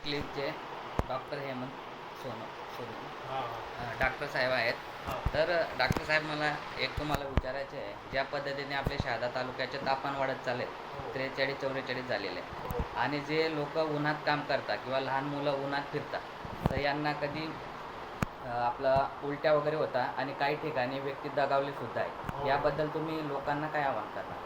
क्लिनिकचे doctor Hemant Sonu हां doctor साहेब आहेत. हां तर डॉक्टर साहेब, मला तुम्हाला विचारायचं आहे, ज्या पद्धतीने आपल्या शहादा तालुक्याचे तापमान वाढत चालले, हो 43-44 झालेले हो आहे, आणि जे लोक उन्हात काम करतात किंवा लहान मुलं उन्हात फिरतात, तर यांना कधी आपला उलट्या वगैरे होता आणि काही ठिकाणी व्यक्ती दगावले सुद्धा आहे. हो याबद्दल तुम्ही लोकांना काय आवाहन करणार?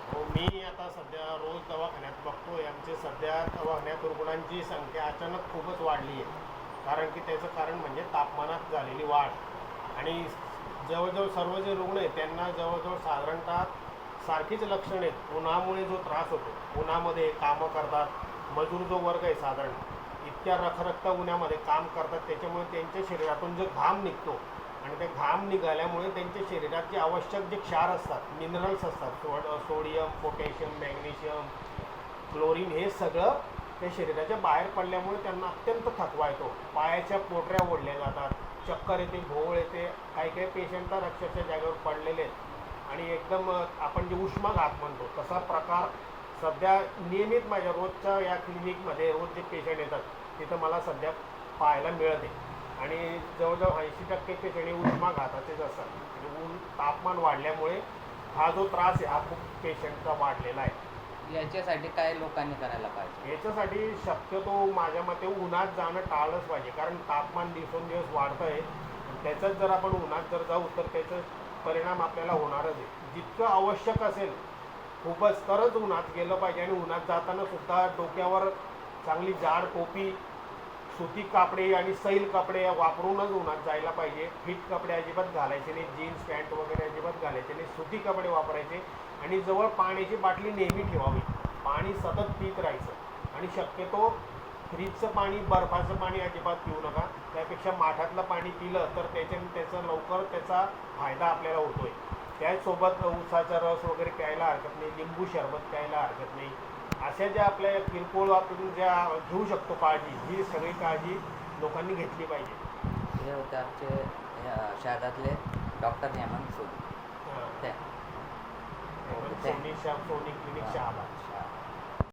हो मी आता सध्या रोज दवाखान्यात बघतोय. आमचे सध्या दवाखान्यात रुग्णांची संख्या अचानक खूपच वाढली आहे. कारण की त्याचं कारण म्हणजे तापमानात झालेली वाढ. आणि जवळजवळ सर्व जे रुग्ण आहेत त्यांना जवळजवळ साधारणतः सारखीच लक्षणं आहेत. उन्हामुळे जो त्रास होतो, उन्हामध्ये कामं करतात, मजूर जो वर्ग आहे साधारण इतक्या रखरखता उन्हामध्ये काम करतात, त्याच्यामुळे त्यांच्या शरीरातून जो घाम निघतो आणि ते घाम निघाल्यामुळे त्यांच्या शरीरात जे आवश्यक जे क्षार असतात, मिनरल्स असतात, सोडियम, पोटॅशियम, मॅग्नेशियम, क्लोरीन, हे सगळं त्या शरीराच्या बाहेर पडल्यामुळे त्यांना अत्यंत थकवा येतो. पायाच्या पोटऱ्या ओढल्या जातात, चक्कर येते, भोवळ येते. काही काही पेशंट तर अक्षरशः जागेवर पडलेले आहेत. आणि एकदम आपण जे उष्माघात म्हणतो तसा प्रकार सध्या नियमित माझ्या रोजच्या या क्लिनिकमध्ये रोज जे पेशंट येतात तिथं मला सध्या पाहायला मिळत आहे. आणि जवळजवळ 80% पेशंट हे उष्माघाताचेच असतात. म्हणजे तापमान वाढल्यामुळे हा जो त्रास आहे हा खूप पेशंटचा वाढलेला आहे. याच्यासाठी काय लोकांनी करायला पाहिजे? याच्यासाठी शक्यतो माझ्या मते उन्हात जाणं टाळलंच पाहिजे. कारण तापमान दिवसेंदिवस वाढतं आहे. त्याच्यात जर आपण उन्हात जर जाऊ तर त्याचा परिणाम आपल्याला होणारच आहे. जितकं आवश्यक असेल खूपच तरच उन्हात गेलं पाहिजे. आणि उन्हात जाताना सुद्धा डोक्यावर चांगली जाड टोपी, सुती कापडे आणि सैल कपडे वापरूनच उन्हात जायला पाहिजे. फिट कपडे अजिबात घालायचे नाही, जीन्स पॅन्ट वगैरे अजिबात घालायचे नाही, सुती कपडे वापरायचे. आणि जवळ पाण्याची बाटली नेहमी ठेवावी, पाणी सतत पीत राहायचं. आणि शक्यतो फ्रीजचं पाणी, बर्फाचं पाणी अजिबात पिऊ नका. त्यापेक्षा माठातलं पाणी पिलं तर त्याचा लवकर त्याचा फायदा आपल्याला होतो आहे. त्याचसोबत ऊसाचा रस वगैरे प्यायला हरकत नाही, लिंबू सरबत प्यायला हरकत नाही. अशा ज्या आपल्या किरकोळ आपण ज्या घेऊ शकतो काळजी, ही सगळी काळजी लोकांनी घेतली पाहिजे. हे होते आमचे शहरातले डॉक्टर हेमंत सोनू. हां त्या सोनी क्लिनिक शहादा.